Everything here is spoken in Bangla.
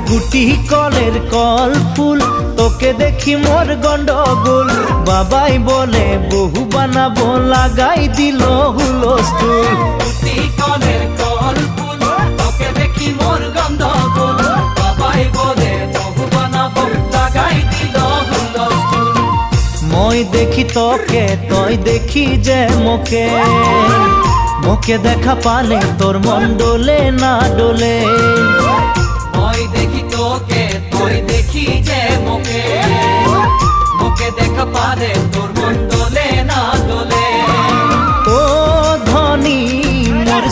গুটি কলের কল ফুল, তোকে দেখি মোর গন্ডগোল। বাবাই বলে বহু বানাবো, লাগাই দিল হুলস্থুল। গুটি কলের কল ফুল, তোকে দেখি মোর গন্ডগোল। বাবাই বলে বহু বানাবো, লাগাই দিল হুলস্থুল। মই দেখি তোকে, তই দেখি যে মোকে, মোকে দেখা পালে তোর মন ডোলে না ডোলে। মই দেখি তোকে, তুই দেখি যে মোকে, মোকে দেখা পারে তোর মন ডোলে না ডোলে। ও ধনী মোর